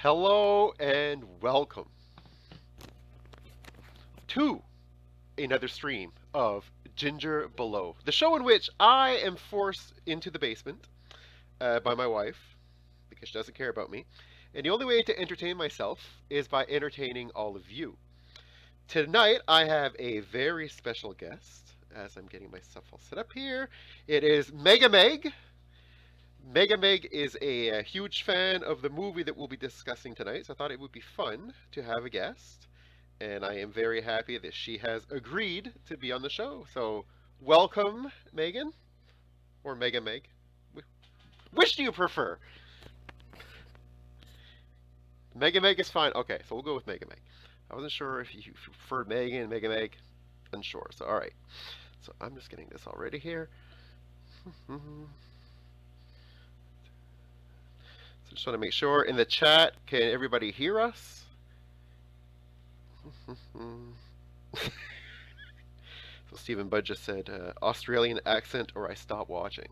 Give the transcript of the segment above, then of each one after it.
Hello and welcome to another stream of Ginger Below, the show in which I am forced into the basement by my wife because she doesn't care about me. And the only way to entertain myself is by entertaining all of you. Tonight I have a very special guest as I'm getting myself all set up here. It is MegaMeg. MegaMeg is a huge fan of the movie that we'll be discussing tonight, so I thought it would be fun to have a guest. And I am very happy that she has agreed to be on the show. So, welcome, Megan, or MegaMeg. Which do you prefer? MegaMeg is fine. Okay, so we'll go with MegaMeg. I wasn't sure if you preferred Megan, MegaMeg. Unsure. So, all right. So I'm just getting this all ready here. So just want to make sure in the chat, can everybody hear us? So Stephen Budd just said, Australian accent or I stop watching.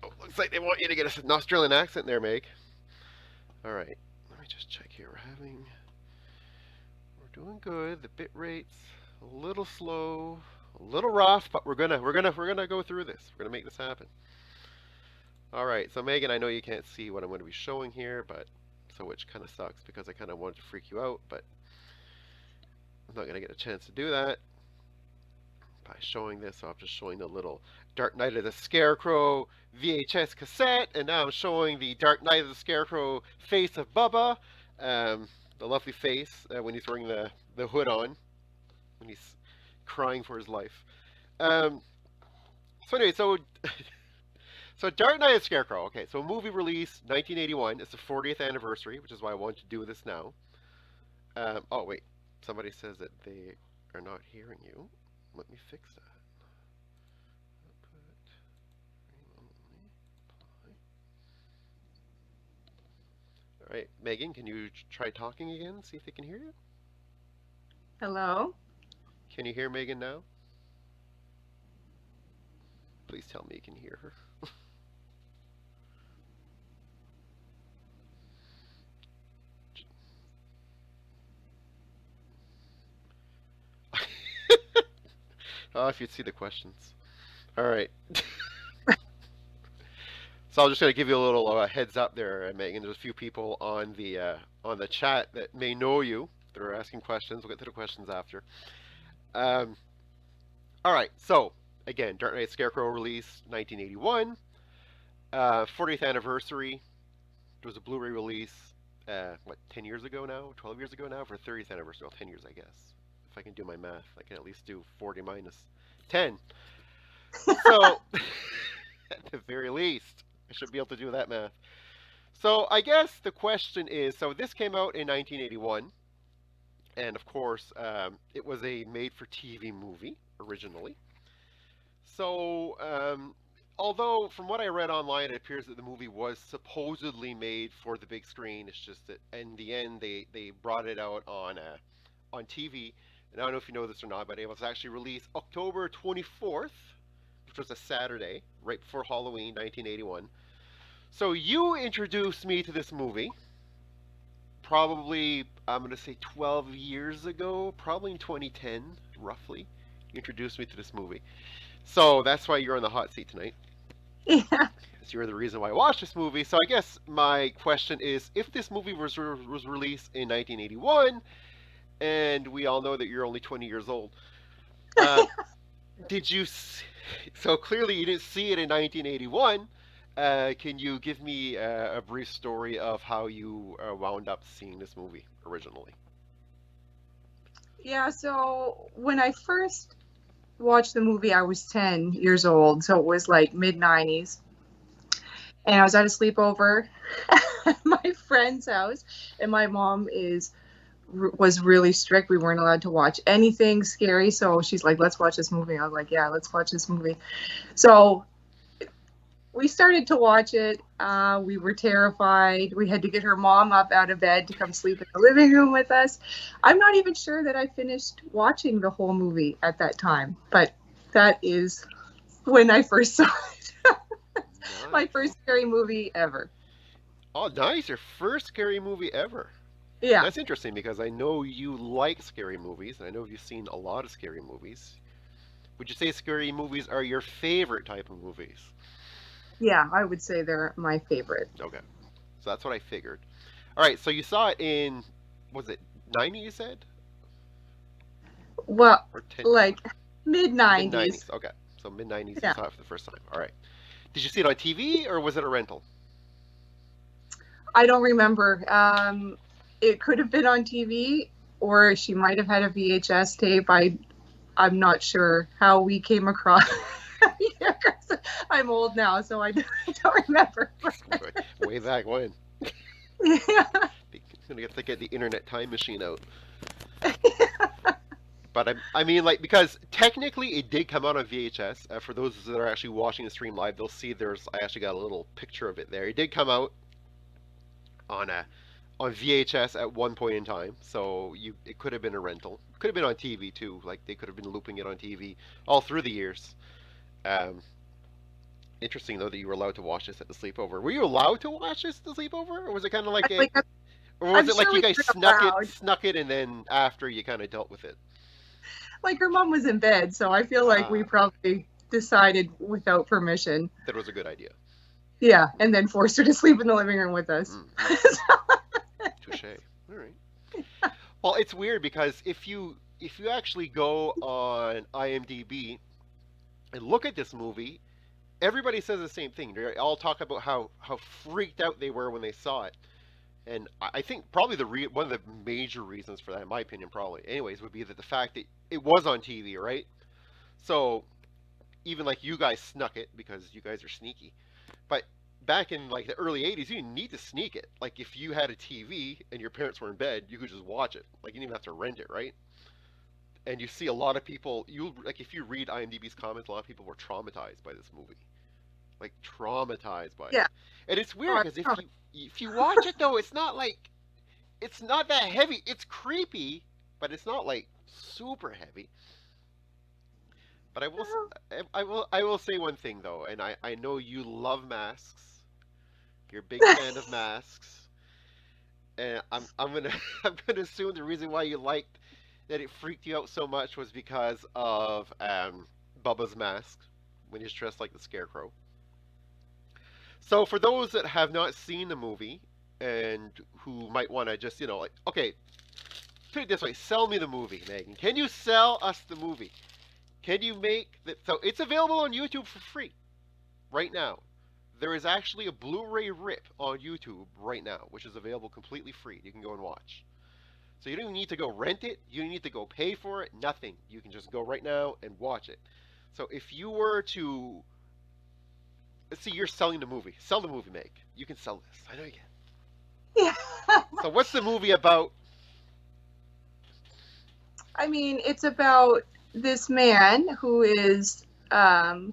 Oh, looks like they want you to get an Australian accent there, Meg. All right, let me just check here. We're doing good. The bit rate's a little slow, a little rough, but we're gonna go through this. We're gonna make this happen. All right, so Megan, I know you can't see what I'm going to be showing here, which kind of sucks because I kind of wanted to freak you out, but I'm not going to get a chance to do that by showing this. So I'm just showing the little Dark Knight of the Scarecrow VHS cassette, and now I'm showing the Dark Knight of the Scarecrow face of Bubba, the lovely face when he's wearing the hood on, when he's crying for his life. So anyway, So Dark Knight of Scarecrow. Okay, so movie release 1981. It's the 40th anniversary, which is why I want to do this now. Oh wait, somebody says that they are not hearing you. Let me fix that. All right, Megan, can you try talking again? See if they can hear you. Hello? Can you hear Megan now? Please tell me you can hear her. Oh, if you'd see the questions. All right. So I'm just going to give you a little heads up there, Megan. There's a few people on the chat that may know you. They're asking questions. We'll get to the questions after. All right. So again, Dark Knight Scarecrow release 1981, 40th anniversary. There was a Blu-ray release. 10 years ago now? 12 years ago now for 30th anniversary. Well, 10 years, I guess. If I can do my math, I can at least do 40 minus 10. So, at the very least, I should be able to do that math. So, I guess the question is, so this came out in 1981, and of course, it was a made-for-TV movie originally. So, although from what I read online, it appears that the movie was supposedly made for the big screen. It's just that in the end, they brought it out on TV. And I don't know if you know this or not, but it was actually released October 24th, which was a Saturday, right before Halloween, 1981. So you introduced me to this movie, probably, I'm going to say 12 years ago, probably in 2010, roughly. You introduced me to this movie. So that's why you're on the hot seat tonight. Yeah. Because you're the reason why I watched this movie. So I guess my question is, if this movie was released in 1981, and we all know that you're only 20 years old. Did you? So clearly you didn't see it in 1981. Can you give me a brief story of how you wound up seeing this movie originally? Yeah, so when I first watched the movie, I was 10 years old, so it was like mid-90s. And I was at a sleepover at my friend's house, and my mom was really strict. We weren't allowed to watch anything scary, so she's like, let's watch this movie. I was like, yeah, let's watch this movie. So we started to watch it. We were terrified. We had to get her mom up out of bed to come sleep in the living room with us. I'm not even sure that I finished watching the whole movie at that time, but that is when I first saw it. My first scary movie ever. Oh, nice! Your first scary movie ever. Yeah, That's interesting because I know you like scary movies, and I know you've seen a lot of scary movies. Would you say scary movies are your favorite type of movies? yeah, I would say they're my favorite. Okay, so that's what I figured. All right, so you saw it in, was it 90? You said, Well, or 10, like mid mid 90s. 90s? Okay, so mid 90s you Yeah. saw it for the first time. All right. Did you see it on TV or was it a rental? I don't remember. It could have been on TV, or she might have had a VHS tape. I'm not sure how we came across. Yeah, 'cause I'm old now, so I don't remember. Way back when. Yeah. Gonna have to get the internet time machine out. But I mean, like, because technically it did come out on VHS. For those that are actually watching the stream live, they'll see I actually got a little picture of it there. It did come out on on VHS at one point in time, so it could have been a rental. Could have been on TV too. Like they could have been looping it on TV all through the years. Um, Interesting though that you were allowed to watch this at the sleepover. Were you allowed to watch this at the sleepover, or was it kind of like Like or was I'm it like sure you we guys were allowed. snuck it, and then after you kind of dealt with it? Like her mom was in bed, so I feel like we Ah, probably decided without permission. that was a good idea. Yeah, and then forced her to sleep in the living room with us. Mm-hmm. Touche. All right. Well, it's weird because if you actually go on IMDb and look at this movie, everybody says the same thing. They all talk about how freaked out they were when they saw it. And I think probably one of the major reasons for that, in my opinion, probably, anyways, would be that the fact that it was on TV, right? So even like you guys snuck it because you guys are sneaky. But back in like the early 80s, you didn't need to sneak it. Like if you had a TV and your parents were in bed, you could just watch it. Like you didn't even have to rent it, right? And you see a lot of people, you like if you read IMDb's comments, a lot of people were traumatized by this movie. Like traumatized by it. Yeah. And it's weird Oh, because if you watch it though, it's not that heavy. It's creepy, but it's not like super heavy. But I will say one thing though, and I know you love masks. You're a big fan of masks, and I'm gonna I'm gonna assume the reason why you liked that it freaked you out so much was because of Bubba's mask when he's dressed like the Scarecrow. So for those that have not seen the movie and who might want to just like okay, put it this way, sell me the movie, Megan. Can you sell us the movie? Can you make that? So it's available on YouTube for free right now. There is actually a Blu-ray rip on YouTube right now, which is available completely free. You can go and watch. So you don't even need to go rent it. You don't need to go pay for it. Nothing. You can just go right now and watch it. So if you were to, let's see, you're selling the movie. Sell the movie, Meg. You can sell this. I know you can. yeah. So what's the movie about? I mean, it's about this man who is, I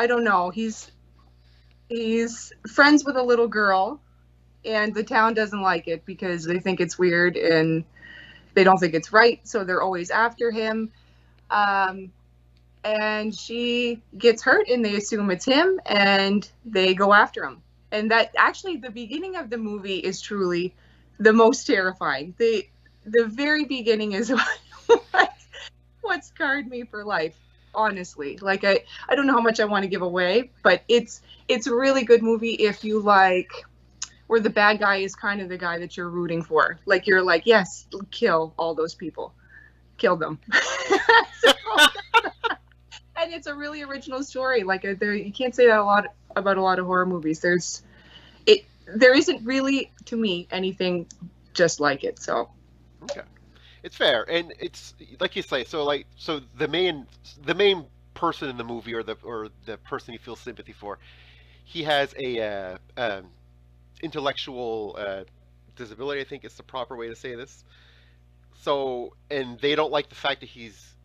don't know, he's friends with a little girl, and the town doesn't like it because they think it's weird and they don't think it's right, so they're always after him. Um, and she gets hurt, and they assume it's him, and they go after him. And that actually, the beginning of the movie is truly the most terrifying. The very beginning is like what scarred me for life, honestly. Like I don't know how much I want to give away, but it's a really good movie if you like where the bad guy is kind of the guy that you're rooting for. Like you're like, yes, kill all those people. Kill them. So, and it's a really original story. Like you can't say that a lot about a lot of horror movies. There isn't really, to me, anything just like it. So Okay, it's fair, and it's like you say. So the main person in the movie, or the person you feel sympathy for, he has a intellectual disability. I think is the proper way to say this. So, and they don't like the fact that he's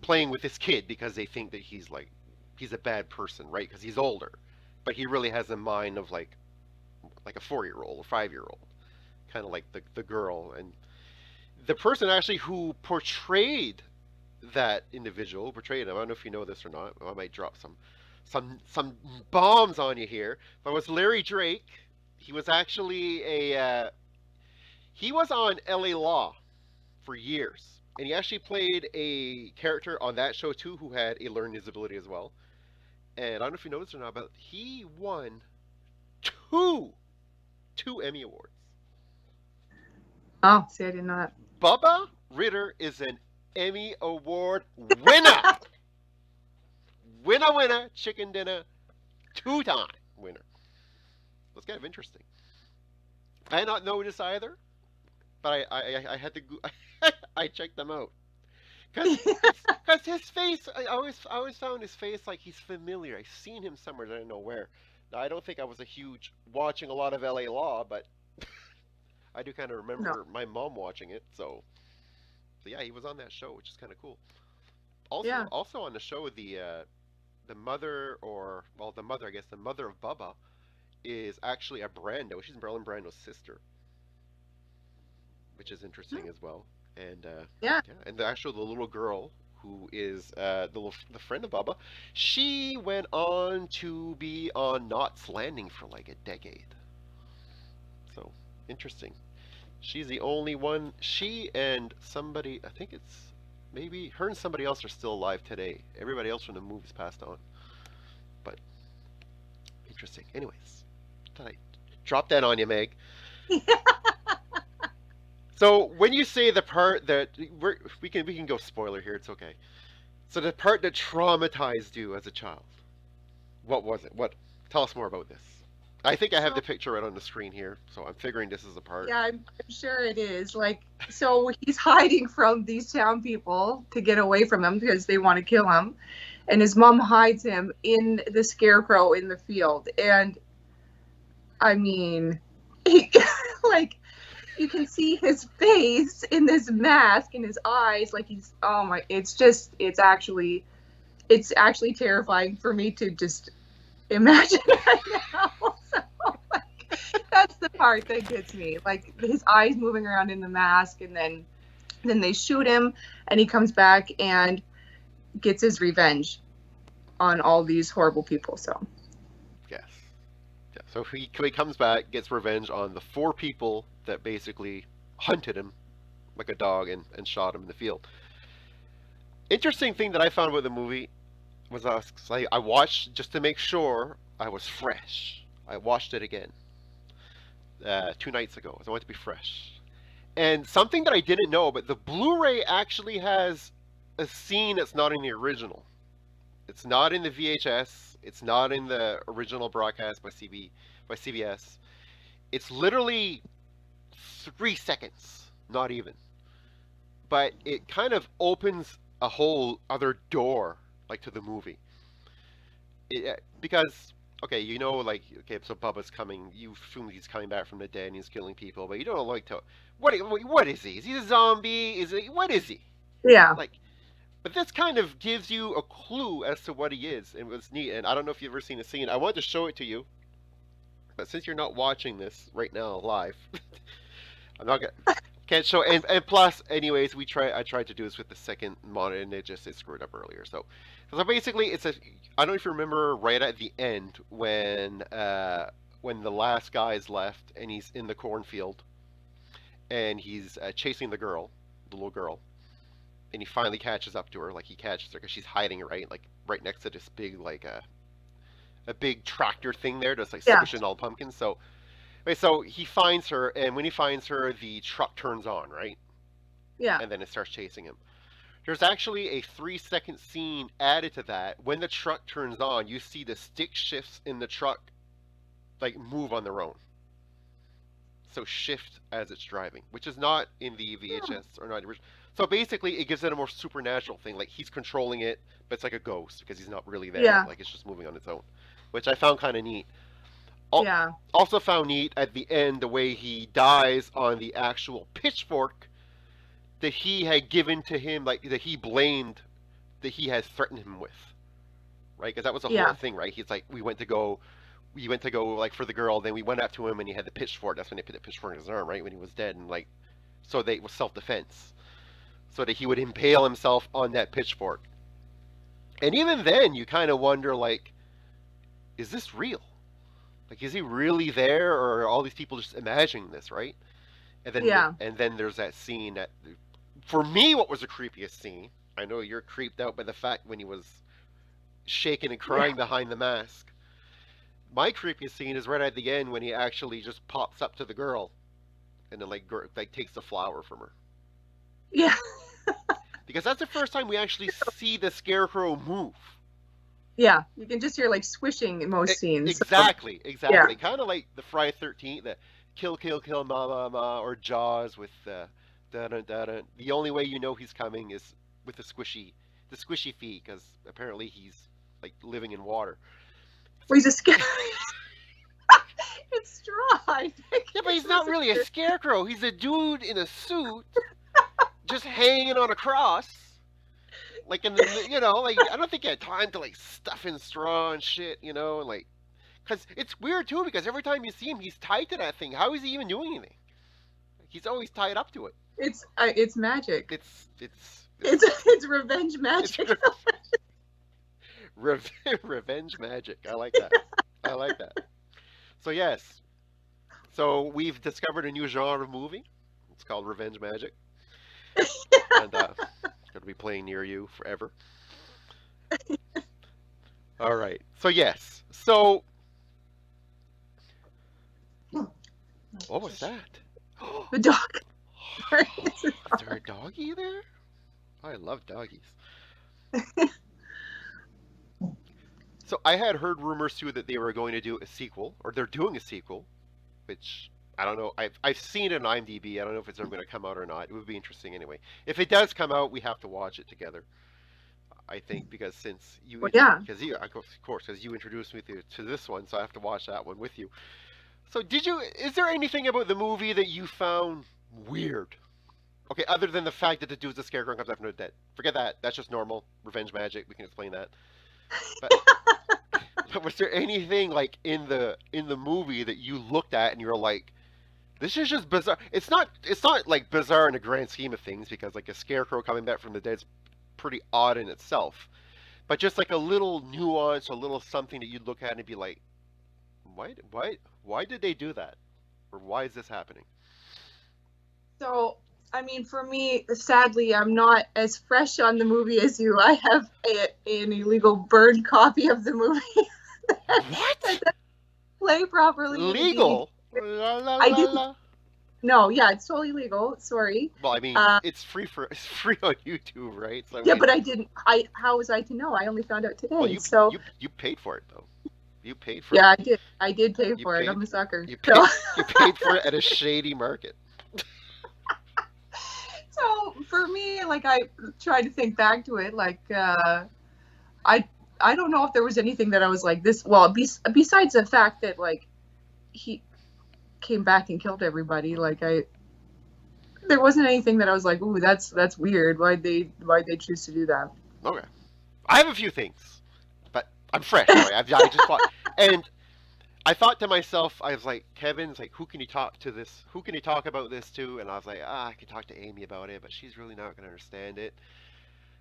playing with this kid because they think that he's a bad person, right? Because he's older, but he really has a mind of like a 4-year-old or 5-year-old, kind of like the girl. And the person actually who portrayed that individual portrayed him. I don't know if you know this or not. I might drop some some bombs on you here. But it was Larry Drake. He was actually he was on LA Law for years, and he actually played a character on that show too who had a learning disability as well. And I don't know if you noticed or not, but he won two two Emmy awards. Oh, see, I didn't know that. Bubba Ritter is an Emmy award winner. Winner, chicken dinner, two-time winner. That's kind of interesting. I had not noticed either, but I had to I checked them out because his face. I always found his face like he's familiar. I've seen him somewhere. I don't know where. Now I don't think I was a huge watching a lot of L.A. Law, but I do kind of remember my mom watching it. So yeah, he was on that show, which is kind of cool. Also on the show, the mother, or well, the mother, I guess, the mother of Bubba is actually a Brando. She's Marlon Brando's sister, which is interesting as well. And and the little girl who is the friend of Bubba, she went on to be on Knots Landing for like a decade. So interesting. She's the only one. She and somebody, I think it's maybe her and somebody else are still alive today. Everybody else from the movie's passed on. But interesting. Anyways, thought I drop that on you, Meg. So when you say the part that we can go spoiler here, it's okay. So the part that traumatized you as a child, what was it? What? Tell us more about this. I think I have the picture right on the screen here, so I'm figuring this is the part. Yeah, I'm sure it is. Like, so he's hiding from these town people to get away from him because they want to kill him, and his mom hides him in the Scarecrow in the field. And I mean, like, you can see his face in this mask and his eyes, like he's, oh my, it's actually terrifying for me to just imagine right now. So, like, that's the part that gets me. Like, his eyes moving around in the mask, and then they shoot him, and he comes back and gets his revenge on all these horrible people. So yes, yeah. So he comes back, gets revenge on the 4 people that basically hunted him like a dog and shot him in the field. Interesting thing that I found about the movie was I watched just to make sure I was fresh. I watched it again 2 nights ago. I wanted to be fresh. And something that I didn't know, but the Blu-ray actually has a scene that's not in the original. It's not in the VHS. It's not in the original broadcast by CBS. It's literally 3 seconds, not even. But it kind of opens a whole other door, like, to the movie. Because, okay, you know, like, okay, so Bubba's coming. You assume he's coming back from the dead and he's killing people, but you don't like to. What is he? Is he a zombie? What is he? yeah, Like, but this kind of gives you a clue as to what he is, and it was neat. And I don't know if you've ever seen the scene. I wanted to show it to you, but since you're not watching this right now live, I'm not gonna can't show. And plus, anyways, I tried to do this with the second monitor, and it screwed up earlier. So basically, I don't know if you remember right at the end when the last guy's left and he's in the cornfield, and he's chasing the little girl, and he finally catches up to her. Like, he catches her because she's hiding right next to this big, like, a big tractor thing there that's like squishing all the pumpkins. So he finds her, and when he finds her, the truck turns on, right? Yeah. And then it starts chasing him. There's actually a 3-second scene added to that. When the truck turns on, you see the stick shifts in the truck, like, move on their own. So shift as it's driving, which is not in the VHS or not the original. So basically, it gives it a more supernatural thing. Like, he's controlling it, but it's like a ghost because he's not really there. Yeah. Like, it's just moving on its own, which I found kind of neat. Yeah. Also found neat at the end the way he dies on the actual pitchfork that he had given to him, like, that he blamed, that he had threatened him with, right? Because that was the whole thing, right? He's like, we went to go like for the girl, then we went up to him and he had the pitchfork. That's when they put the pitchfork in his arm, right? When he was dead, and like, so it was self-defense, so that he would impale himself on that pitchfork. And even then, you kind of wonder, like, is this real? Like, is he really there, or are all these people just imagining this, right? Yeah. And then there's that scene that, for me, what was the creepiest scene? I know you're creeped out by the fact when he was shaking and Yeah. crying behind the mask. My creepiest scene is right at the end when he actually just pops up to the girl and then like takes the flower from her. Yeah. Because that's the first time we actually see the Scarecrow move. Yeah. You can just hear like swishing in most scenes. So, Exactly, yeah. exactly. Kind of like the Friday 13th, the kill, kill, kill, ma, ma, ma, or Jaws with da da da da. The only way you know he's coming is with the squishy feet, because apparently he's like living in water. Well, he's a scare. It's dry. Yeah, but he's not really a scarecrow. He's a dude in a suit, just hanging on a cross. Like in the, like I don't think he had time to like stuff in straw and shit, and like, cause it's weird too because every time you see him, he's tied to that thing. How is he even doing anything? He's always tied up to it. It's magic. It's revenge magic. Revenge magic. I like that. I like that. So yes, so we've discovered a new genre of movie. It's called revenge magic, and it'll be playing near you forever. All right. So yes. So what was that? The dog. Is there a doggy there? I love doggies. So I had heard rumors too that they were going to do a sequel, or they're doing a sequel, which I don't know. I've seen it on IMDb. I don't know if it's ever going to come out or not. It would be interesting anyway. If it does come out, we have to watch it together. I think because since you, Well, yeah. because you, of course, because you introduced me to this one, so I have to watch that one with you. So is there anything about the movie that you found weird? Okay, other than the fact that the dude's a scarecrow and comes after the dead. Forget that. That's just normal. Revenge magic. We can explain that. But, but was there anything like in the movie that you looked at and you were like, this is just bizarre? It's not like bizarre in the grand scheme of things because like a scarecrow coming back from the dead is pretty odd in itself. But just like a little nuance, a little something that you'd look at and be like, why did they do that? Or why is this happening? So, I mean, for me, sadly, I'm not as fresh on the movie as you. I have an illegal burned copy of the movie. What? Play properly. Legal? La, la, la, I didn't. la. No, yeah, it's totally legal. Sorry. Well, I mean, it's free on YouTube, right? So, yeah, but I didn't. How was I to know? I only found out today. Well, you paid for it though. You paid for it. Yeah, I did. I did pay for it. I'm a sucker. You paid for it at a shady market. So for me, like I tried to think back to it, like I don't know if there was anything that I was like this. Well, besides the fact that like he came back and killed everybody, like there wasn't anything that I was like, ooh, that's weird. Why'd they choose to do that? Okay, I have a few things, but I'm fresh. Sorry, I just thought, and I thought to myself, I was like, Kevin's like, who can you talk to this? Who can you talk about this to? And I was like, I can talk to Amy about it, but she's really not going to understand it.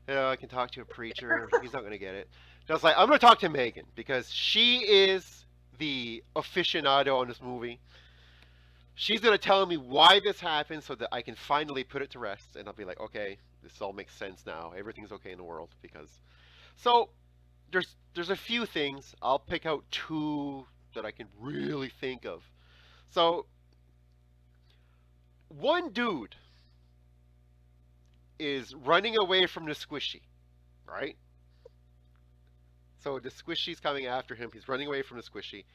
I can talk to a preacher. He's not going to get it. And I was like, I'm going to talk to Megan because she is the aficionado on this movie. She's going to tell me why this happened so that I can finally put it to rest. And I'll be like, okay, this all makes sense now. Everything's okay in the world because. So there's a few things. I'll pick out two that I can really think of. So, one dude is running away from the squishy, right? So the squishy's coming after him. He's running away from the squishy.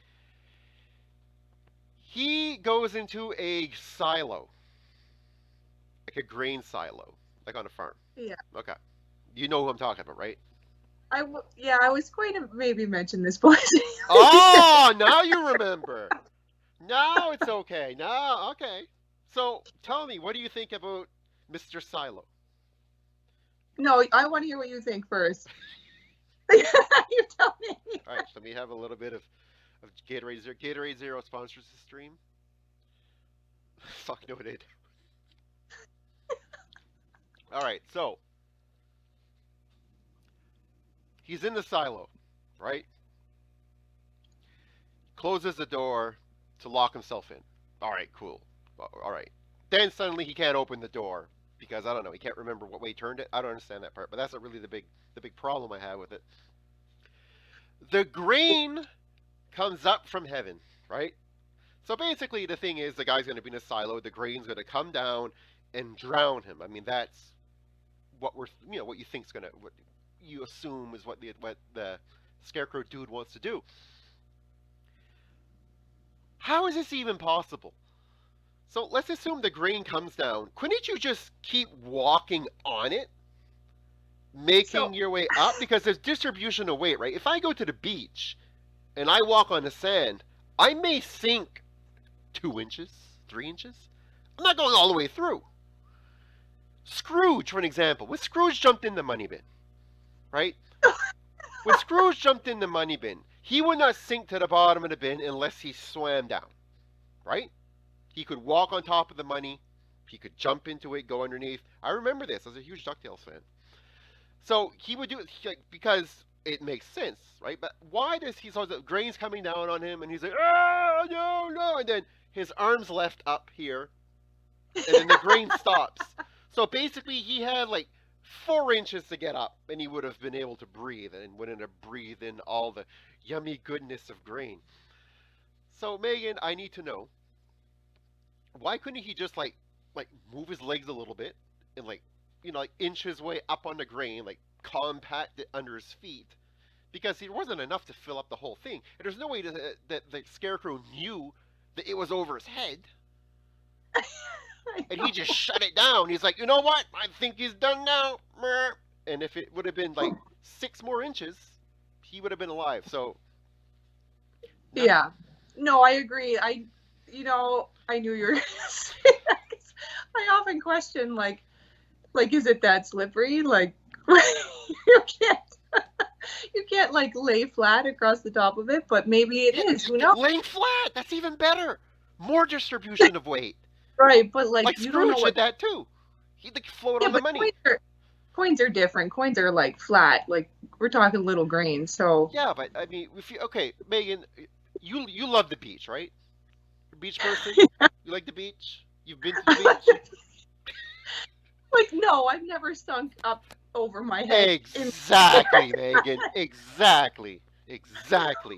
He goes into a silo, like a grain silo, like on a farm. Yeah. Okay. You know who I'm talking about, right? I was going to maybe mention this place. Oh, now you remember. Now it's okay. Now, okay. So, tell me, what do you think about Mr. Silo? No, I want to hear what you think first. You tell me. All right, so let me have a little bit of Gatorade Zero. Gatorade Zero sponsors the stream. Fuck no, it did. All right, so he's in the silo, right? closes the door to lock himself in. All right, cool. All right. Then suddenly he can't open the door because I don't know. He can't remember what way he turned it. I don't understand that part, but that's not really the big problem I have with it. The grain comes up from heaven, right? So basically, the thing is, the guy's going to be in a silo. The grain's going to come down and drown him. I mean, that's what you think's going to, what you assume is what the Scarecrow dude wants to do. How is this even possible? So let's assume the grain comes down. Couldn't you just keep walking on it, making So your way up? Because there's distribution of weight, right? If I go to the beach and I walk on the sand, I may sink 2 inches, 3 inches. I'm not going all the way through. Scrooge, for an example. When Scrooge jumped in the money bin, right? When Scrooge jumped in the money bin, he would not sink to the bottom of the bin unless he swam down, right? He could walk on top of the money. He could jump into it, go underneath. I remember this. I was a huge DuckTales fan. So he would do it because it makes sense, right? But why does he, so the grain's coming down on him and he's like, oh, no, no. And then his arm's left up here and then the grain stops. So basically he had like 4 inches to get up and he would have been able to breathe and wouldn't have breathed in all the yummy goodness of grain. So Megan, I need to know, why couldn't he just like move his legs a little bit and like inch his way up on the grain, like compact it under his feet? Because it wasn't enough to fill up the whole thing. And there's no way that the Scarecrow knew that it was over his head. And he just shut it down. He's like, you know what? I think he's done now. And if it would have been like 6 more inches, he would have been alive. So yeah, no, I agree. I knew you were going to say that 'cause I often question like, is it that slippery? Like, you can't, you can't like lay flat across the top of it, but maybe it is. Who knows? laying flat, that's even better. More distribution of weight. Right, but like Like you don't know Scrooge what. did that too. He'd like float Yeah, on the but money. coins are different. Coins are like flat. Like we're talking little grains. So Yeah, but I mean, if you, okay, Megan, you love the beach, right? You're a beach person. You like the beach? You've been to the beach? like no, I've never sunk up over my head. Exactly, Megan. Exactly. Exactly.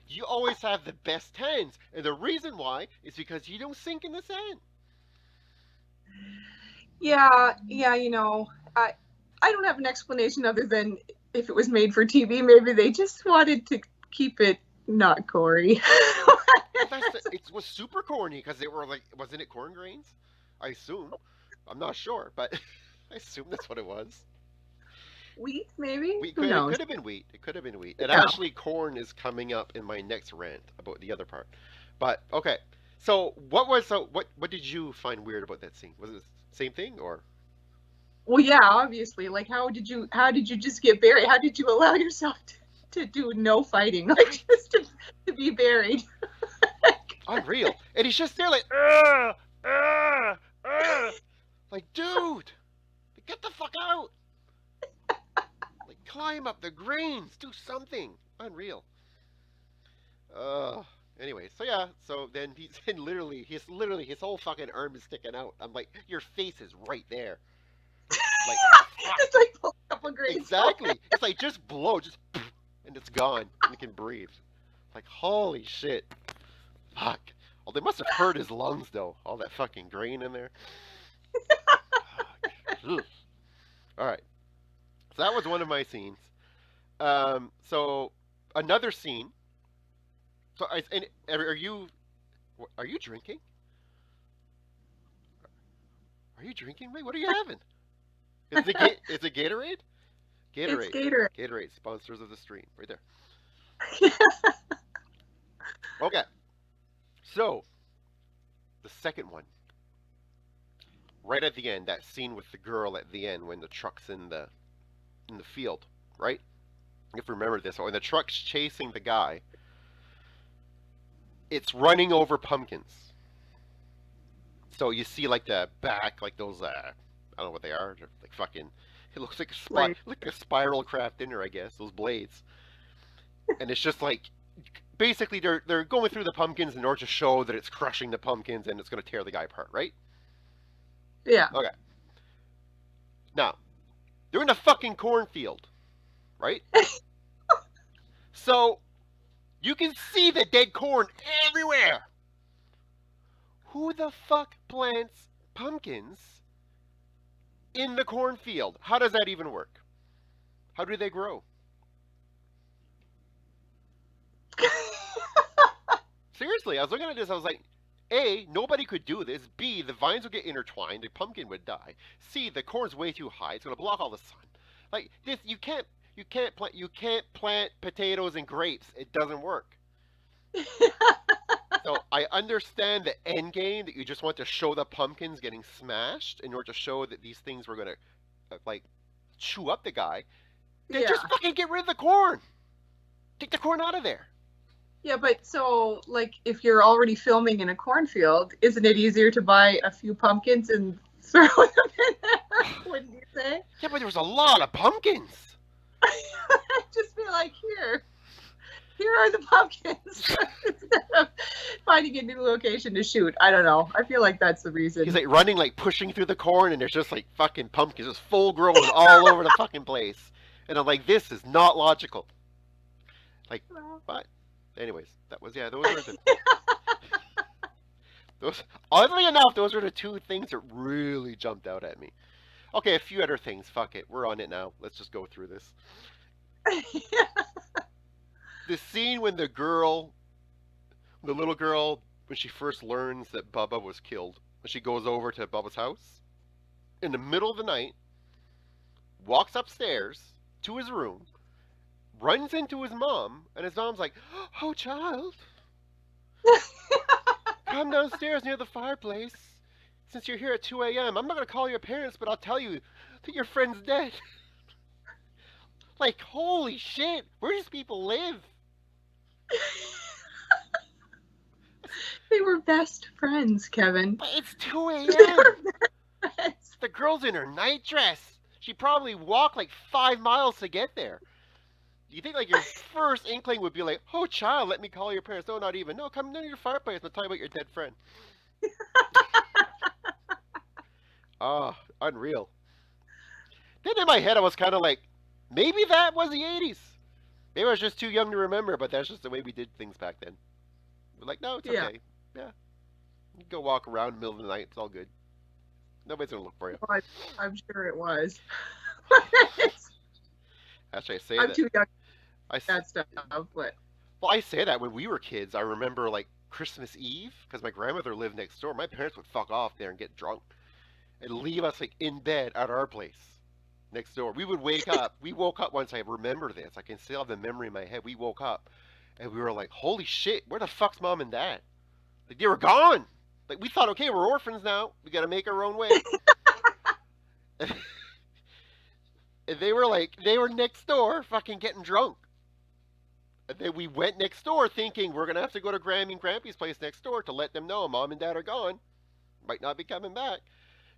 You always have the best hands, and the reason why is because you don't sink in the sand. Yeah, I don't have an explanation other than if it was made for TV, maybe they just wanted to keep it not gory. It was super corny because they were like, wasn't it corn grains? I assume. I'm not sure, but I assume that's what it was. Wheat, maybe? Wheat Who it knows? could have been wheat. It could have been wheat. And Yeah. actually, corn is coming up in my next rant about the other part. But okay, so what did you find weird about that scene? Was it the same thing or? Well, yeah, obviously. Like, how did you just get buried? How did you allow yourself to do no fighting, like just to be buried? Unreal. And he's just there like, like, dude, get the fuck out. Like, climb up the grains, do something. Unreal. Anyway, so yeah, so then he's literally his whole fucking arm is sticking out. I'm like, your face is right there. Like, It's like pull a couple grains. exactly. It's like just blow, just and it's gone. And you can breathe. Like, holy shit. Fuck. Well, they must have hurt his lungs though. All that fucking grain in there. All right. So that was one of my scenes. So another scene. So are you drinking? Are you drinking, mate? What are you having? Is it Gatorade? Gatorade. It's Gatorade. Gatorade, sponsors of the stream, right there. Okay. So, the second one. Right at the end, that scene with the girl at the end when the truck's in the field, right? If you remember this, when the truck's chasing the guy, it's running over pumpkins. So you see like the back, like those, I don't know what they are, they're like fucking, it looks like a spiral craft dinner, I guess, those blades. And it's just like, basically they're going through the pumpkins in order to show that it's crushing the pumpkins and it's going to tear the guy apart, right? Yeah. Okay. Now, they're in a fucking cornfield, right? So you can see the dead corn everywhere. Who the fuck plants pumpkins in the cornfield? How does that even work? How do they grow? Seriously, I was looking at this. I was like, A, nobody could do this. B, the vines would get intertwined. The pumpkin would die. C, the corn's way too high. It's going to block all the sun. Like this, you can't plant potatoes and grapes. It doesn't work. So I understand the end game that you just want to show the pumpkins getting smashed in order to show that these things were going to like chew up the guy. Then just fucking get rid of the corn. Take the corn out of there. Yeah, but so, like, if you're already filming in a cornfield, isn't it easier to buy a few pumpkins and throw them in there? Wouldn't you say? Yeah, but there was a lot of pumpkins. Just be like, here are the pumpkins. Instead of finding a new location to shoot. I don't know. I feel like that's the reason. He's like running, like pushing through the corn, and there's just like fucking pumpkins, just full grown all over the fucking place. And I'm like, this is not logical. Like, but anyways, that was those were the those. Oddly enough, those are the two things that really jumped out at me. Okay, a few other things. Fuck it, we're on it now. Let's just go through this. The scene when the little girl, when she first learns that Bubba was killed, when she goes over to Bubba's house in the middle of the night, walks upstairs to his room, runs into his mom, and his mom's like, "Oh, child, come downstairs near the fireplace. Since you're here at 2 a.m., I'm not going to call your parents, but I'll tell you that your friend's dead." Like, holy shit, where does people live? They were best friends, Kevin. But it's 2 They were a.m. best friends. The girl's in her nightdress. She probably walked like 5 miles to get there. Do you think like your first inkling would be like, "Oh, child, let me call your parents"? No, not even. No, come near your fireplace. I'll tell you about your dead friend. Ah, unreal. Then in my head, I was kind of like, maybe that was the 80s. Maybe I was just too young to remember, but that's just the way we did things back then. We're like, no, it's okay. Yeah. You go walk around in the middle of the night. It's all good. Nobody's going to look for you. Well, I'm sure it was. Actually, I say I'm that. too young I, for that stuff, but... Well, I say that when we were kids. I remember, like, Christmas Eve, because my grandmother lived next door. My parents would fuck off there and get drunk and leave us, like, in bed at our place next door. We would wake up. We woke up once. I remember this. I can still have the memory in my head. We woke up, and we were like, holy shit, where the fuck's mom and dad? Like, they were gone. Like, we thought, okay, we're orphans now. We got to make our own way. And they were next door fucking getting drunk. And then we went next door thinking we're going to have to go to Grammy and Grampy's place next door to let them know mom and dad are gone. Might not be coming back.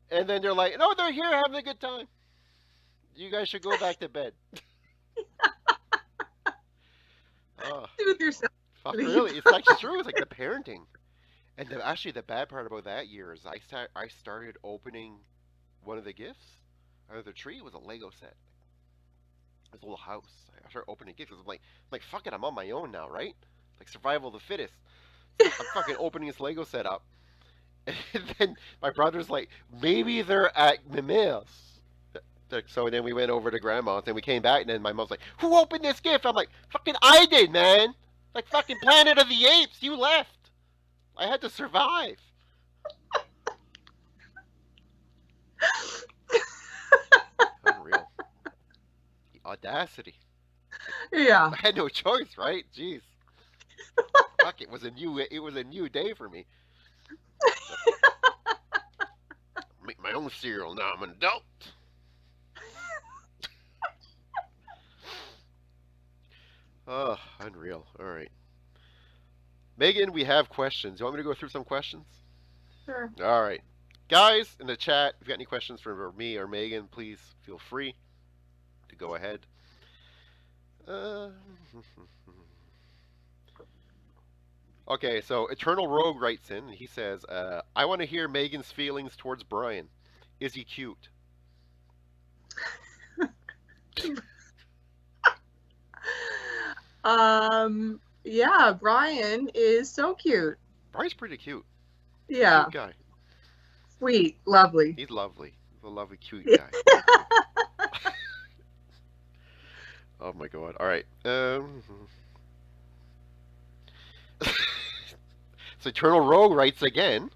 And then they're like, no, they're here having a good time. You guys should go back to bed. Do it yourself. Fuck, really? It's like true. It's like the parenting. And actually, the bad part about that year is I started opening one of the gifts out of the tree. It was a Lego set. It was a little house. I started opening gifts. I'm like, fuck it, I'm on my own now, right? Like survival of the fittest. So I'm fucking opening this Lego set up. And then my brother's like, maybe they're at Mimi's. So then we went over to Grandma's, and we came back, and then my mom's like, who opened this gift? I'm like, fucking I did, man. Like fucking Planet of the Apes. You left. I had to survive. Unreal. The audacity. Yeah. I had no choice, right? Jeez. Fuck, it was a new day for me. Make my own cereal now. I'm an adult. Oh, unreal. All right. Megan, we have questions. You want me to go through some questions? Sure. All right. Guys, in the chat, if you got any questions for me or Megan, please feel free to go ahead. Okay, so Eternal Rogue writes in, and he says, I want to hear Megan's feelings towards Brian. Is he cute? Yeah, Brian is so cute. Brian's pretty cute. Yeah, Cute guy. sweet, lovely. He's lovely. He's a lovely, cute Yeah. guy. Oh my god. All right. So Eternal Rogue writes again.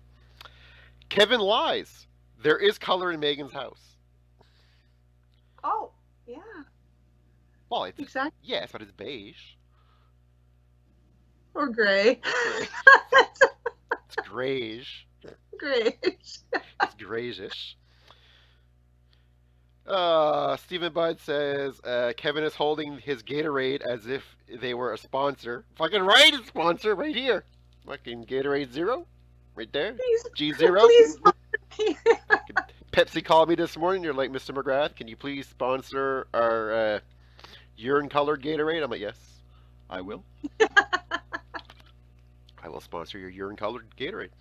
Kevin lies. There is color in Megan's house. Oh, yeah, Well, it's exactly. yes, but it's beige. Or gray. Gray. It's grayish. Gray. It's grayish. Stephen Budd says Kevin is holding his Gatorade as if they were a sponsor. Fucking right, it's sponsor right here. Fucking Gatorade Zero, right there. Please, G0. please. Pepsi called me this morning. You're like, Mr. McGrath, can you please sponsor our urine-colored Gatorade? I'm like, yes, I will. I will sponsor your urine-colored Gatorade.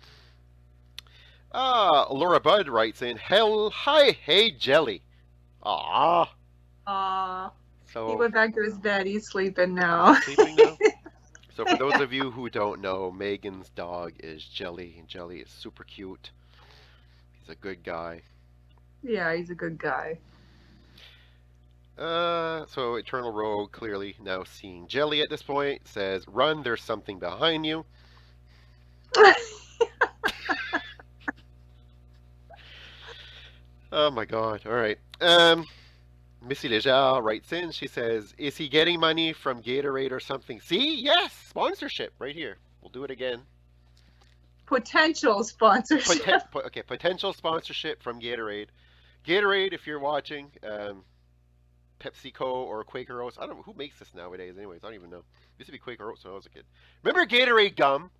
Laura Budd writes in, hi, hey, Jelly. Ah. He So went back to his bed. He's sleeping now. sleeping now. So for those of you who don't know, Megan's dog is Jelly, and Jelly is super cute. He's a good guy. Yeah, he's a good guy. So Eternal Rogue, clearly now seeing Jelly at this point, says, run, there's something behind you. Oh my god, alright. Missy Lejar writes in, she says, is he getting money from Gatorade or something? See? Yes! Sponsorship, right here. We'll do it again. Potential sponsorship. Okay, potential sponsorship from Gatorade. Gatorade, if you're watching, PepsiCo or Quaker Oats. I don't know who makes this nowadays. Anyways, I don't even know. It used to be Quaker Oats when I was a kid. Remember Gatorade gum?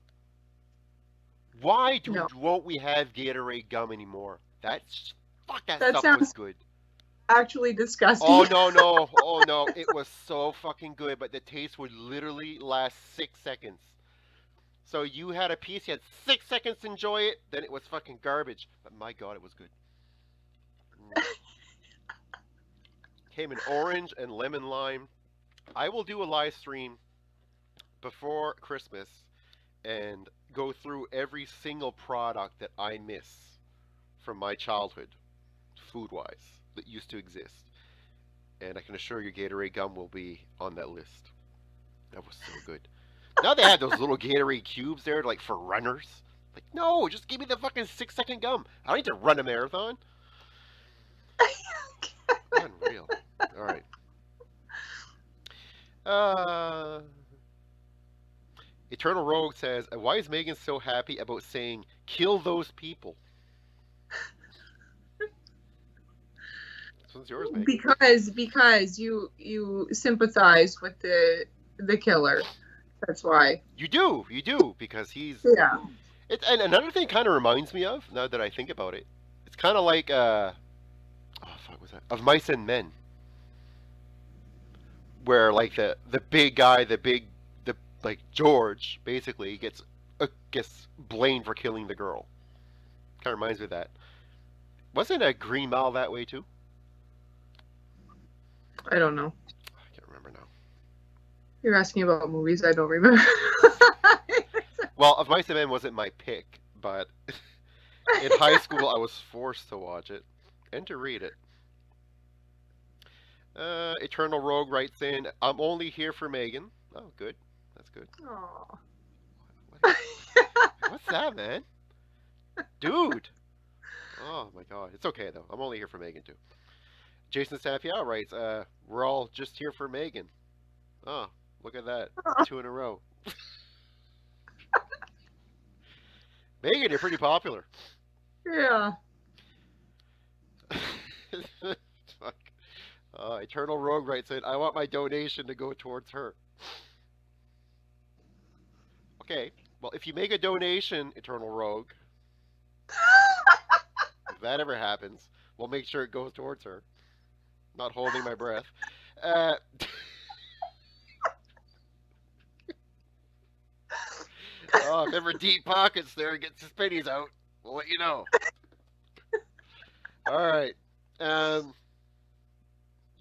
Why won't we have Gatorade gum anymore? That stuff was good. Actually disgusting. Oh no! Oh no! It was so fucking good, but the taste would literally last 6 seconds. So you had a piece, you had 6 seconds to enjoy it, then it was fucking garbage. But my god, it was good. Came in orange and lemon lime. I will do a live stream before Christmas and go through every single product that I miss from my childhood, food-wise, that used to exist. And I can assure you Gatorade gum will be on that list. That was so good. Now they have those little Gatorade cubes there, like for runners. Like, no, just give me the fucking 6-second gum. I don't need to run a marathon. Unreal. All right. Eternal Rogue says, why is Megan so happy about saying, kill those people? This one's yours, Megan. Because you sympathize with the killer. That's why. You do, because he's... Yeah. And another thing kind of reminds me of, now that I think about it, it's kind of like, oh, fuck, was that? Of Mice and Men. Where, like, the big guy, like, George, basically, gets blamed for killing the girl. Kind of reminds me of that. Wasn't a Green Mile that way, too? I don't know. I can't remember now. You're asking about movies I don't remember. Well, Of Mice and Men wasn't my pick, but in high school I was forced to watch it and to read it. Eternal Rogue writes in, I'm only here for Megan. Oh, good. That's good. Aww. What's that, man? Dude! Oh my god. It's okay, though. I'm only here for Megan, too. Jason Safiel writes, we're all just here for Megan. Oh, look at that. 2 in a row. Megan, you're pretty popular. Yeah. Fuck. Eternal Rogue writes in, I want my donation to go towards her. Okay, well, if you make a donation, Eternal Rogue, if that ever happens, we'll make sure it goes towards her. Not holding my breath. Oh, if ever deep pockets there gets his pennies out, we'll let you know. All right. Um.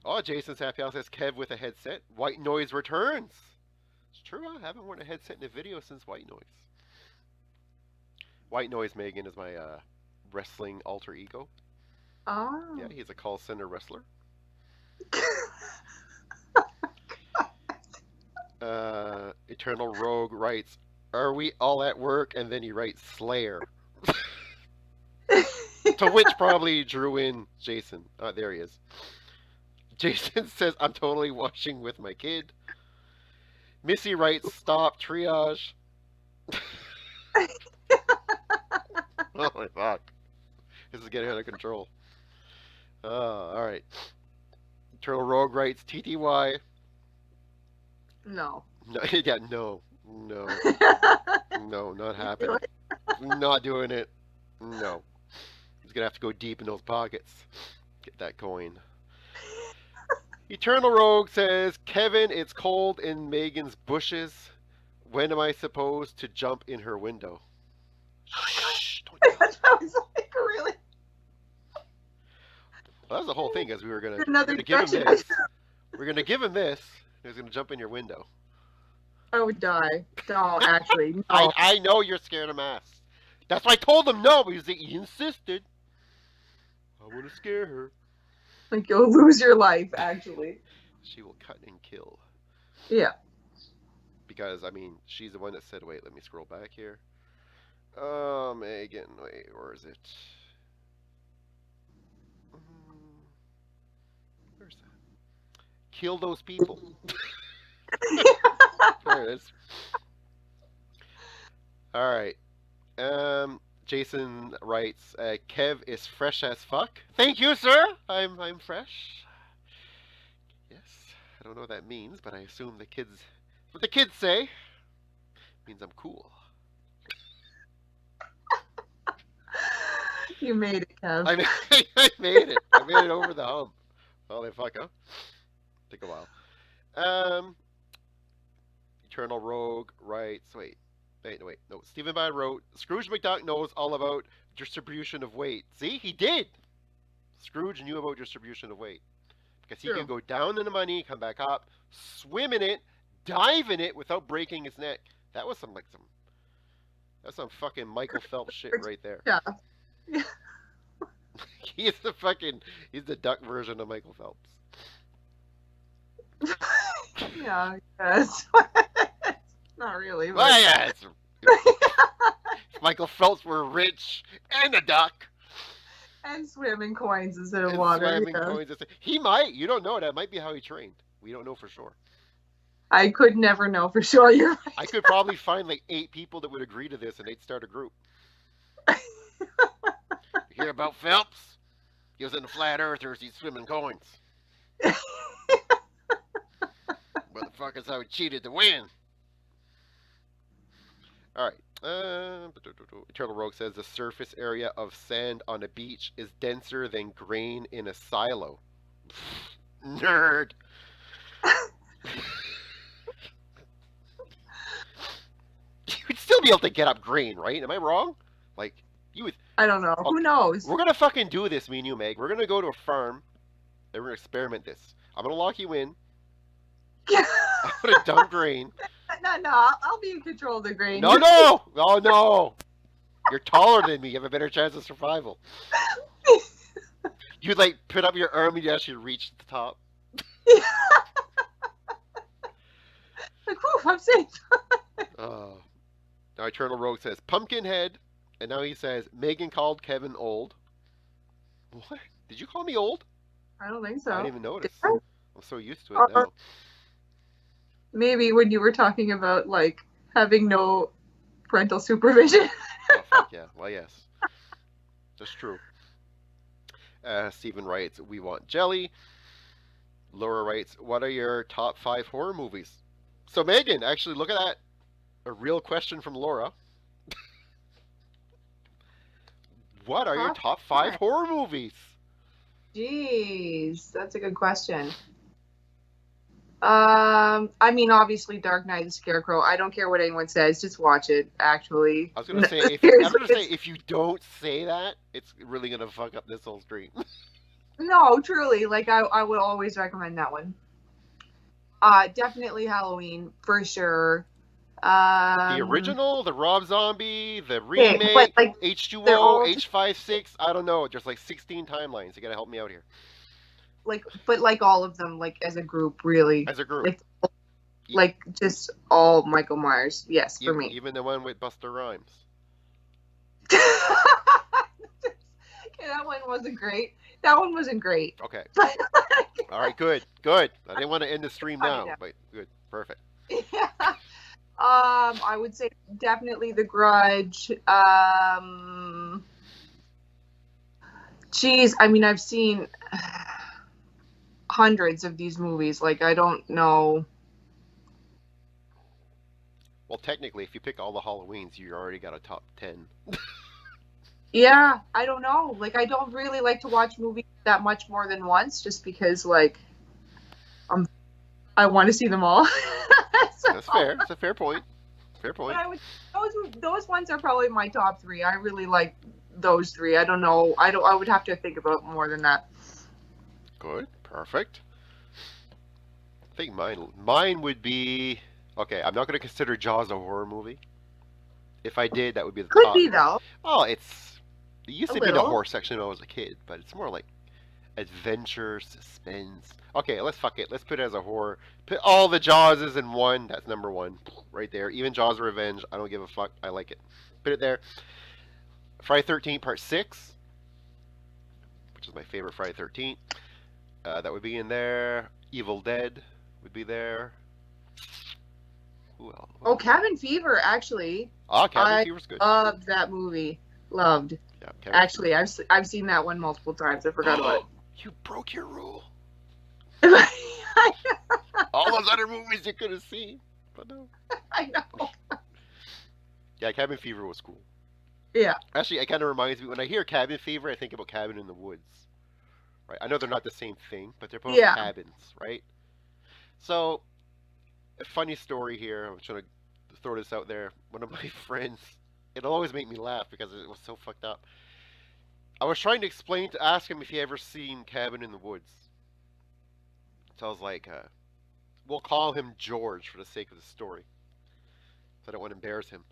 Oh, Jason's happy house says Kev with a headset. White noise returns. It's true. I haven't worn a headset in a video since White Noise. White Noise Megan is my wrestling alter ego. Oh. Yeah, he's a call center wrestler. Eternal Rogue writes, "Are we all at work?" And then he writes Slayer. To which probably drew in Jason. Oh, there he is. Jason says, "I'm totally watching with my kid." Missy writes, "Stop triage." Oh my fuck. This is getting out of control. Alright. Eternal Rogue writes, "TTY." No. No, yeah, no. No. No, not happening. Not doing it. No. He's gonna have to go deep in those pockets. Get that coin. Eternal Rogue says, "Kevin, it's cold in Megan's bushes. When am I supposed to jump in her window?" Shh, don't tell her. I was like, really? Well, that was the whole thing, because we're gonna give him direction. this. We're gonna give him this. And he's gonna jump in your window. I would die. No, actually, no. I know you're scared of masks. That's why I told him no, because he insisted. I want to scare her. Like, you'll lose your life, actually. She will cut and kill. Yeah. Because, I mean, she's the one that said, wait, let me scroll back here. Oh, Megan, wait, where is it? Where's that? Kill those people. There it is. Alright. Jason writes, "Kev is fresh as fuck." Thank you, sir. I'm fresh. Yes. I don't know what that means, but I assume what the kids say means I'm cool. You made it, Kev. I made it. I made it over the hump. Holy fuck, huh? Took a while. Eternal Rogue writes, wait. No. Stephen Byrne wrote, "Scrooge McDuck knows all about distribution of weight." See, he did. Scrooge knew about distribution of weight. Because he can go down in the money, come back up, swim in it, dive in it without breaking his neck. That's some fucking Michael Phelps shit right there. Yeah. He's the duck version of Michael Phelps. Yeah, yes. Not really. But... Well, yeah, if Michael Phelps were rich and a duck. And swimming coins instead of water. Coins. He might. You don't know. That might be how he trained. We don't know for sure. I could never know for sure. You're right. I could probably find like 8 people that would agree to this, and they'd start a group. You hear about Phelps? He was in the flat earthers. He's swimming coins. Motherfuckers, how he cheated to win. All right. Eternal Rogue says, "The surface area of sand on a beach is denser than grain in a silo." Nerd. You would still be able to get up grain, right? Am I wrong? Like, you would... I don't know. Who knows? We're going to fucking do this, me and you, Meg. We're going to go to a farm, and we're going to experiment this. I'm going to lock you in. I'm going to dump grain. No, I'll be in control of the grain. No! Oh, no! You're taller than me. You have a better chance of survival. You'd, like, put up your arm and you actually reach the top. Like, whew, I'm safe. Now, Eternal Rogue says, "Pumpkinhead," and now he says, "Megan called Kevin old." What? Did you call me old? I don't think so. I didn't even notice. I'm so used to it now. Maybe when you were talking about, like, having no parental supervision. Oh, fuck yeah. Well, yes. That's true. Stephen writes, "We want jelly." Laura writes, "What are your top 5 horror movies?" So, Megan, actually, look at that. A real question from Laura. What are your top 5 horror movies? Jeez, that's a good question. I mean, obviously, Dark Knight, the Scarecrow. I don't care what anyone says. Just watch it. Actually, I was gonna say seriously, if you don't say that, it's really gonna fuck up this whole stream. no, truly. Like, I would always recommend that one. Definitely Halloween for sure. The Um, original, the Rob Zombie, the okay, but remake, like they're H2O, all just H56. I don't know. There's like 16 timelines. You gotta help me out here. like all of them, like as a group, really. As a group, Like like just all Michael Myers. Yes, for even, me. even the one with Buster Rhymes. Okay, that one wasn't great. That one wasn't great. Okay. All right. Good. Good. I didn't want to end the stream now, but good. Perfect. Yeah. I would say definitely The Grudge. Geez, I mean, I've seen hundreds of these movies. Like, I don't know. Well, technically, if you pick all the Halloweens, you already got a top 10. Yeah, I don't know. Like, I don't really like to watch movies that much more than once, just because, like, I want to see them all. That's fair. It's a fair point. Fair point. But those ones are probably my top three. I really like those three. I don't know. I would have to think about more than that. Good. Perfect. I think mine would be okay. I'm not going to consider Jaws a horror movie. If I did, that would be the Could top. be though. Oh, it used A to be the little. horror section when I was a kid, but it's more like adventure, suspense. Okay, let's fuck it. Let's put it as a horror. Put all the Jawses in one. That's number one, right there. Even Jaws Revenge. I don't give a fuck. I like it. Put it there. Friday 13th Part 6, which is my favorite Friday 13th. That would be in there. Evil Dead would be there. Who else? Oh, Cabin Fever. Actually, Ah, Cabin I Fever's good. loved that movie. Loved. Yeah, Cabin Actually, I've seen that one multiple times. I forgot about it. You broke your rule. All those other movies you could have seen, but no. I know. Yeah, Cabin Fever was cool. Yeah. Actually, it kind of reminds me when I hear Cabin Fever, I think about Cabin in the Woods. Right? I know they're not the same thing, but they're both Yeah. cabins, right? So, a funny story here. I'm trying to throw this out there. One of my friends, it'll always make me laugh because it was so fucked up. I was trying to ask him if he ever seen Cabin in the Woods. So I was like, we'll call him George for the sake of the story. So I don't want to embarrass him.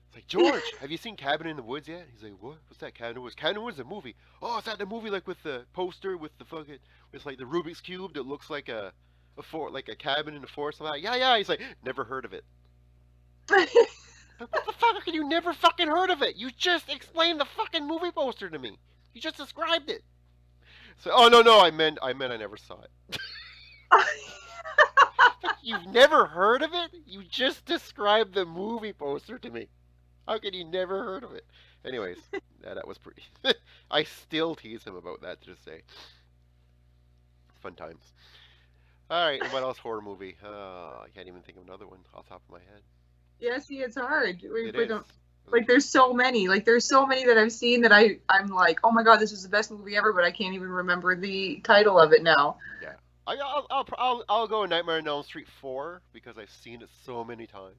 It's like, George, have you seen Cabin in the Woods yet? He's like, what? What's that, Cabin in the Woods? Cabin in the Woods is a movie. Oh, is that the movie like with the poster with the fucking, with like the Rubik's Cube that looks like a cabin in the forest? I'm like, yeah. He's like, never heard of it. But what the fuck? Have you never fucking heard of it? You just explained the fucking movie poster to me. You just described it. So, oh no, I meant I never saw it. You've never heard of it? You just described the movie poster to me. How could you never heard of it? Anyways, yeah, that was pretty. I still tease him about that to this day. Fun times. All right, and what else horror movie? I can't even think of another one off the top of my head. Yeah, see, it's hard. It is. Like, there's so many. Like, there's so many that I've seen that I'm like, oh my god, this is the best movie ever, but I can't even remember the title of it now. Yeah. I'll go Nightmare on Elm Street 4 because I've seen it so many times.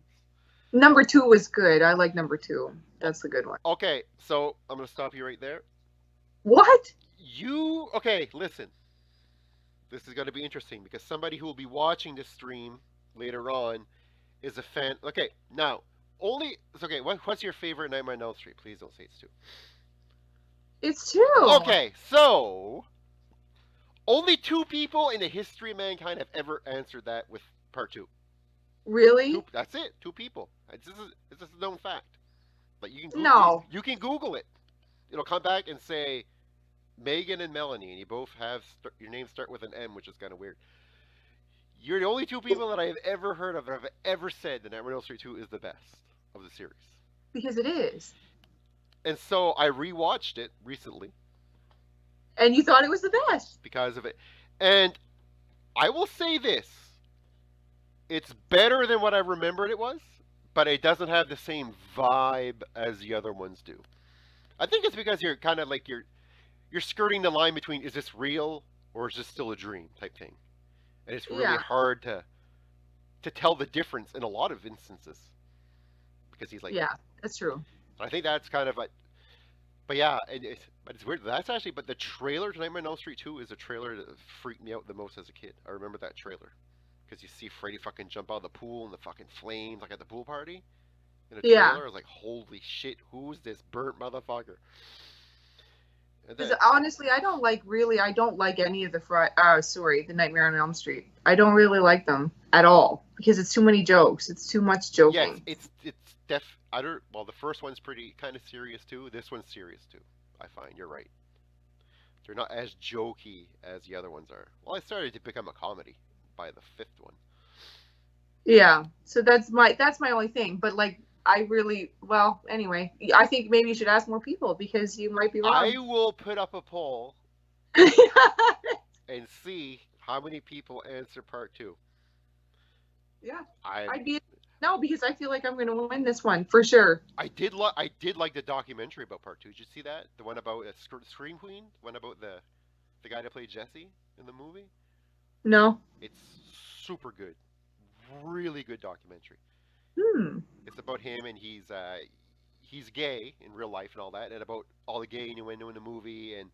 Number 2 was good. I like number 2. That's the good one. Okay, so I'm gonna stop you right there. What? Okay, listen. This is gonna be interesting because somebody who will be watching this stream later on is a fan. Okay, now it's okay. What's your favorite Nightmare on Elm Street? Please don't say it's 2. It's 2. Okay, so only 2 people in the history of mankind have ever answered that with part 2. Really? That's it. 2 people. This is a known fact. But you can you can Google it. It'll come back and say Megan and Melanie, and you both have your names start with an M, which is kind of weird. You're the only 2 people that I have ever heard of that have ever said that Nightmare on Elm Street 2 is the best of the series. Because it is. And so I rewatched it recently. And you thought it was the best. Because of it. And I will say this. It's better than what I remembered it was, but it doesn't have the same vibe as the other ones do. I think it's because you're kind of like you're skirting the line between is this real or is this still a dream type thing. And it's really hard to to tell the difference in a lot of instances because he's like. Yeah, that's true. I think that's kind of a. But yeah, but it's weird. That's actually, but the trailer to Nightmare on Elm Street 2 is a trailer that freaked me out the most as a kid. I remember that trailer because you see Freddy fucking jump out of the pool and the fucking flames like at the pool party in a trailer. Yeah. I was like, holy shit, who's this burnt motherfucker? Because honestly, I don't like any of the Nightmare on Elm Street. I don't really like them at all because it's too many jokes. It's too much joking. Yes, well, the first one's pretty kind of serious too. This one's serious too. I find you're right. They're not as jokey as the other ones are. Well, I started to become a comedy by the fifth one. Yeah, so that's my only thing. But like, anyway, I think maybe you should ask more people because you might be wrong. I will put up a poll and see how many people answer part 2. Yeah, No, because I feel like I'm going to win this one for sure. I did like the documentary about part 2. Did you see that? The one about Scream Queen? The one about the guy that played Jesse in the movie? No. It's super good. Really good documentary. It's about him and he's gay in real life and all that, and about all the gay innuendo in the movie and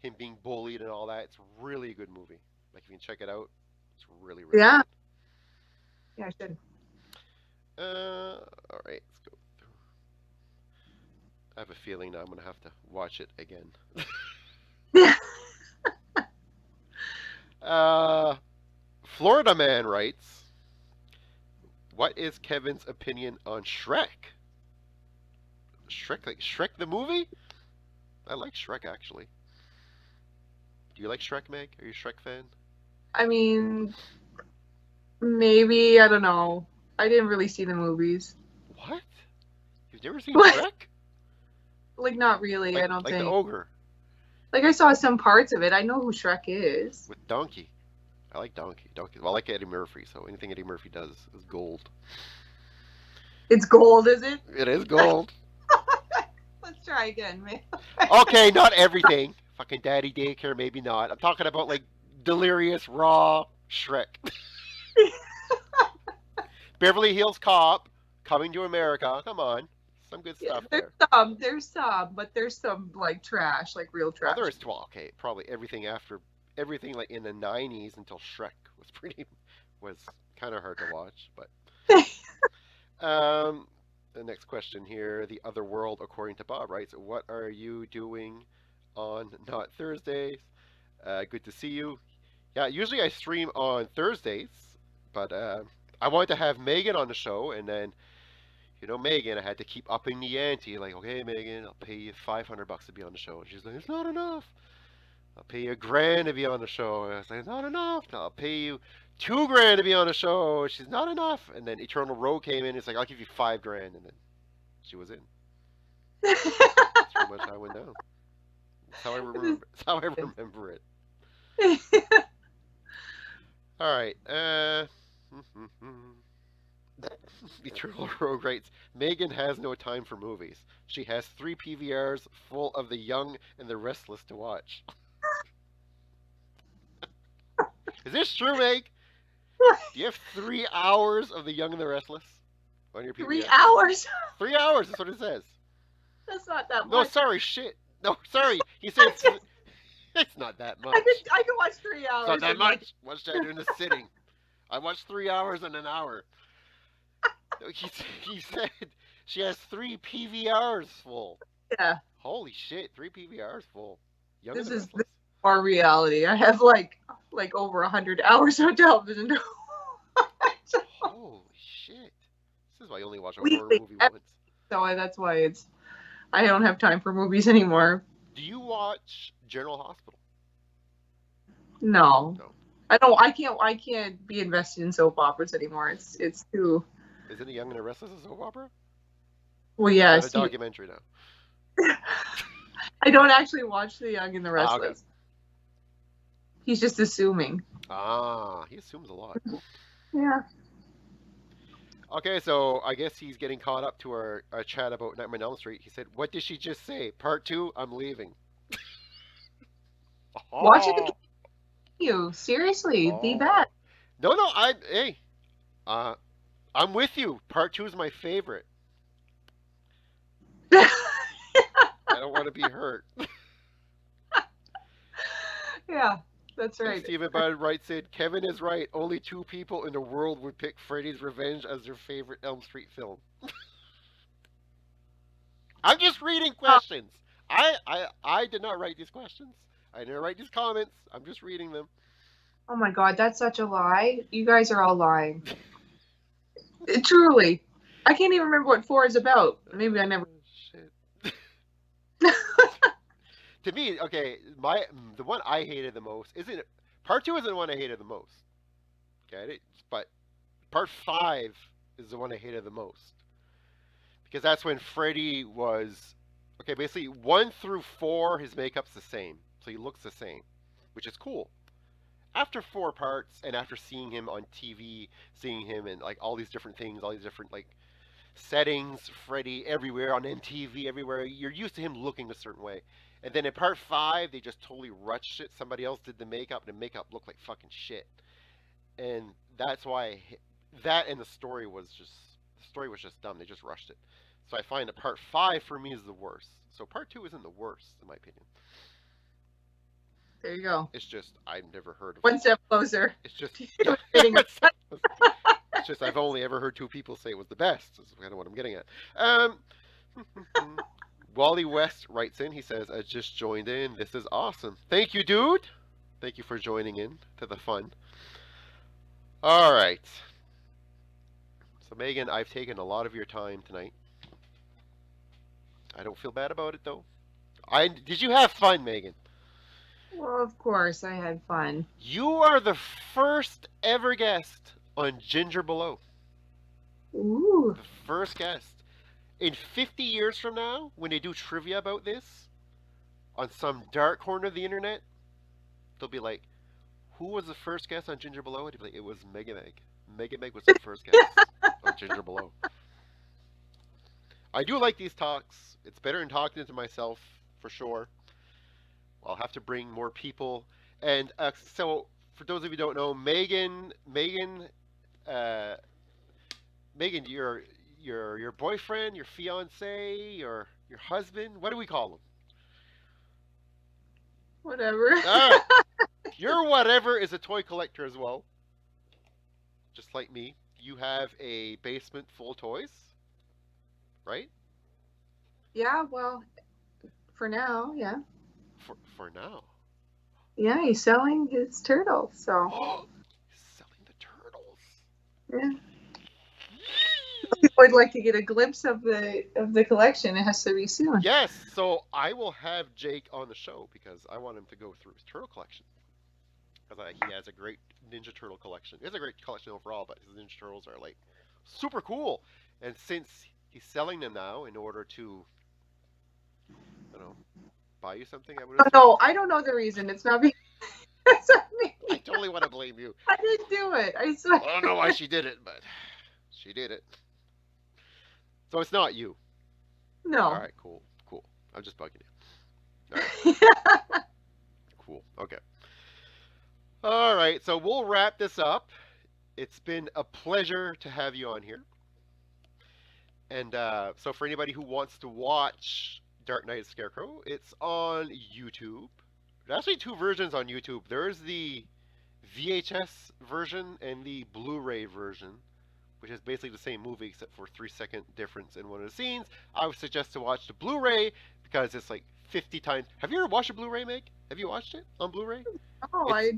him being bullied and all that. It's really a good movie. Like, if you can check it out, it's really good. Yeah, I should. All right, let's go through. I have a feeling now I'm gonna have to watch it again. Florida Man writes, "What is Kevin's opinion on Shrek? Shrek the movie? I like Shrek actually. Do you like Shrek, Meg? Are you a Shrek fan? I mean, maybe, I don't know. I didn't really see the movies. What? You've never seen Shrek? Like, not really, I don't think. Like the ogre. Like, I saw some parts of it. I know who Shrek is. With Donkey. I like Donkey. Well, I like Eddie Murphy, so anything Eddie Murphy does is gold. It's gold, is it? It is gold. Let's try again, man. Okay, not everything. Fucking Daddy Daycare, maybe not. I'm talking about, like, delirious, raw Shrek. Beverly Hills Cop, Coming to America. Come on. Some good stuff there. There's some, but there's some, like, trash, like real trash. Well, there is 12. Okay, probably everything like in the 90s until Shrek was kind of hard to watch, but the next question here, the other world according to Bob writes, "What are you doing on not Thursdays? Good to see you." Yeah, usually I stream on Thursdays, but I wanted to have Megan on the show, and then Megan, I had to keep upping the ante. Like, okay, Megan, I'll pay you $500 to be on the show. And she's like, it's not enough. I'll pay you $1,000 to be on the show. And I was like, it's not enough. I'll pay you $2,000 to be on the show. She's not enough. And then Eternal Road came in. It's like, I'll give you $5,000, and then she was in. That's pretty much how it went down. That's how I remember. That's how I remember it. All right. Eternal Rogue writes, "Megan has no time for movies. She has 3 PVRs full of The Young and the Restless to watch." Is this true, Meg? Do you have 3 hours of The Young and the Restless on your PVR? 3 hours? 3 hours, that's what it says. That's not that much. No, sorry, shit. No, sorry. He said it's not that much. I could watch 3 hours. It's not that much. Watch that in a sitting. I watched 3 hours in an hour. He said she has 3 PVRs full. Yeah. Holy shit, 3 PVRs full. This is our reality. I have like over 100 hours on television. Holy shit. This is why I only watch a horror movie once. So that's why I don't have time for movies anymore. Do you watch General Hospital? No. I can't be invested in soap operas anymore. It's too. Isn't The Young and the Restless a soap opera? Well, yeah. It's a documentary now. I don't actually watch The Young and the Restless. Okay. He's just assuming. He assumes a lot. Yeah. Okay, so I guess he's getting caught up to our chat about Nightmare on Elm Street. He said, "What did she just say? Part 2, I'm leaving." Watch it again. You seriously, be bad. No, Uh, I'm with you. Part two is my favorite. I don't want to be hurt. Yeah, that's And right. Stephen Bud writes in, Kevin is right. Only two people in the world would pick Freddy's Revenge as their favorite Elm Street film. I'm just reading Oh, questions. I did not write these questions. I didn't write these comments. I'm just reading them. oh my God, that's such a lie. You guys are all lying. Truly. I can't even remember what 4 is about. Maybe I never. Shit. To me, okay, the one I hated the most isn't part two isn't the one I hated the most. Okay, but part five is the one I hated the most because that's when Freddy was okay. Basically, 1 through 4, his makeup's the same, so he looks the same, which is cool. After 4 parts, and after seeing him on TV, seeing him in like all these different things, all these different like settings, Freddy everywhere on MTV, everywhere. You're used to him looking a certain way. And then in part five, they just totally rushed it. Somebody else did the makeup, and the makeup looked like fucking shit. And that's why that and the story was just dumb. They just rushed it. So I find that part five for me is the worst. So part two isn't the worst in my opinion. There you go. It's just I've never heard of. One step closer. It's just Hitting a- it's just I've only ever heard 2 people say it was the best. That's kind of what I'm getting at. Wally West writes in. He says, "I just joined in. This is awesome. Thank you, dude. Thank you for joining in to the fun." All right. So Megan, I've taken a lot of your time tonight. I don't feel bad about it though. I did you have fun, Megan? Well, of course, I had fun. You are the first ever guest on Ginger Below. Ooh. The first guest. In 50 years from now, when they do trivia about this, on some dark corner of the internet, they'll be like, who was the first guest on Ginger Below? And like, it was MegaMeg. MegaMeg was the first guest on Ginger Below. I do like these talks. It's better than talking to myself, for sure. I'll have to bring more people. And so, for those of you who don't know, uh, Megan, your boyfriend, your fiance, your husband. What do we call him? Whatever. All right. Your whatever is a toy collector as well. Just like me. You have a basement full of toys, right? Yeah, well, for now, yeah. For now. Yeah, he's selling his turtles, so He's selling the turtles. yeah. If people would like to get a glimpse of the collection, it has to be soon. Yes, so I will have Jake on the show because I want him to go through his turtle collection. Because he has a great Ninja Turtle collection. He has a great collection overall, but his Ninja Turtles are like super cool. And since he's selling them now in order to, I don't know, buy you something, I would Oh, assume. no, I don't know the reason. It's not me. It's not me. I totally want to blame you. I didn't do it. I swear. I don't know why she did it, but she did it. So it's not you. No. All right, cool. I'm just bugging you. All right, cool. Okay. All right, so we'll wrap this up. It's been a pleasure to have you on here. And so for anybody who wants to watch Dark Knight Scarecrow, it's on YouTube. There's actually 2 versions on YouTube. There's the VHS version and the Blu-ray version, which is basically the same movie except for 3-second difference in one of the scenes. I would suggest to watch the Blu-ray because it's like 50 times. Have you ever watched a Blu-ray, Meg? Have you watched it on Blu-ray? Oh, I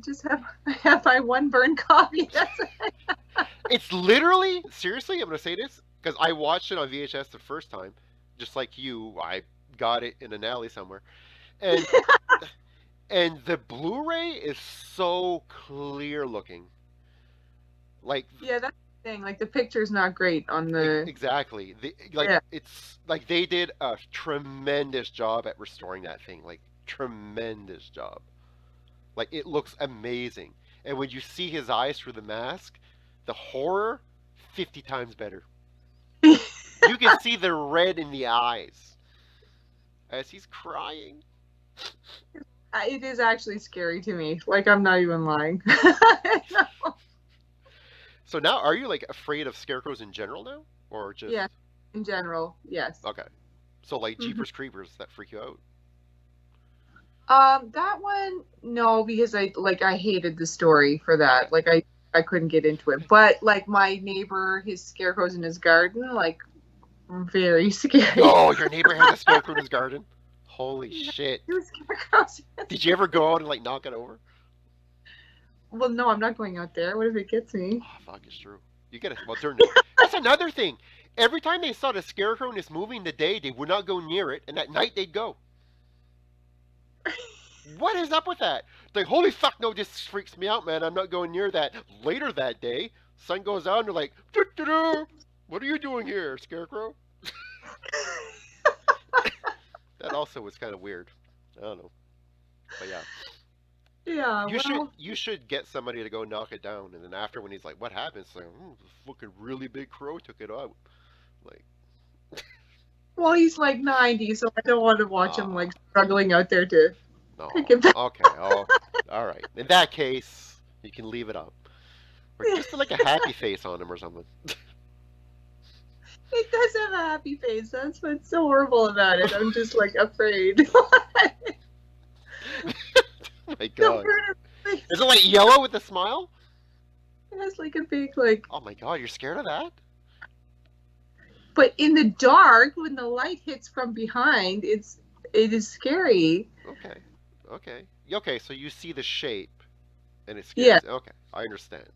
have my one burned copy. That's it. It's literally, seriously, I'm going to say this, because I watched it on VHS the first time, just like you. I got it in an alley somewhere. And and the Blu-ray is so clear looking. Like Yeah, that's the thing. Like the picture's not great on the. exactly. Yeah. It's like they did a tremendous job at restoring that thing. Like tremendous job. Like it looks amazing. And when you see his eyes through the mask, the horror 50 times better. You can see the red in the eyes as he's crying. It is actually scary to me. Like I'm not even lying. So now, are you like afraid of scarecrows in general now, or just Yes, in general, yes. okay? So like Hmm. Jeepers Creepers that freak you out? That one, no, because I hated the story for Okay, that. Like I couldn't get into it. okay. But like my neighbor, his scarecrows in his garden, like very scary. No, your neighbor has a scarecrow in his garden. Holy shit! Two scarecrows in his Did you ever garden. go out and like knock it over? Well, no, I'm not going out there. What if it gets me? Oh, fuck, it's true. You get it. Well, during the that's another thing. Every time they saw the scarecrow in this movie in the day, they would not go near it, and at night they'd go. What is up with that? Like, holy fuck, no, this freaks me out, man. I'm not going near that. Later that day, sun goes out, and they're like, "Doo-doo-doo. What are you doing here, Scarecrow?" That also was kind of weird. I don't know, but yeah, Yeah, well, you should get somebody to go knock it down, and then after when he's like, "What happened?" It's like, this fucking really big crow took it out. Like, well, he's like 90, so I don't want to watch him ah, like struggling out there to pick no, it back. okay, oh, all right. In that case, you can leave it up, or just put like a happy face on him or something. It does have a happy face. That's what's so horrible about it. I'm just like afraid. Oh my The god. murder face Is it like yellow with a smile? has like a big like, Oh my god, you're scared of that? but in the dark when the light hits from behind, it is scary. Okay. Okay. Okay, so you see the shape and it Yeah. scares. Okay, I understand.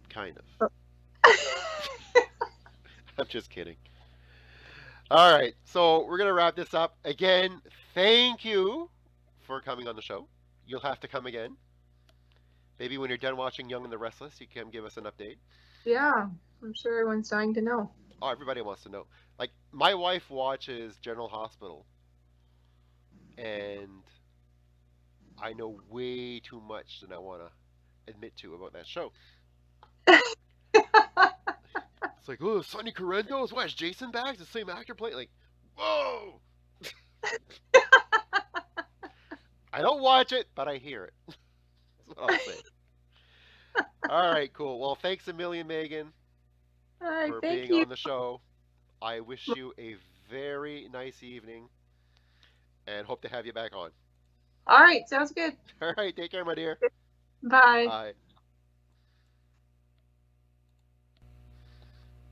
Kind of. I'm just kidding. All right, so we're going to wrap this up. Again, thank you for coming on the show. You'll have to come again. Maybe when you're done watching Young and the Restless, you can give us an update. Yeah, I'm sure everyone's dying to know. Oh, everybody wants to know. Like, my wife watches General Hospital, and I know way too much than I want to admit to about that show. It's like, oh, Sonny Correndo's what? Is Jason back? The same actor playing? Like, whoa! I don't watch it, but I hear it. That's what I'll say. All right, cool. Well, thanks a million, Megan, All right, for thank being you. on the show. I wish you a very nice evening and hope to have you back on. All right, sounds good. All right, take care, my dear. Bye. Bye.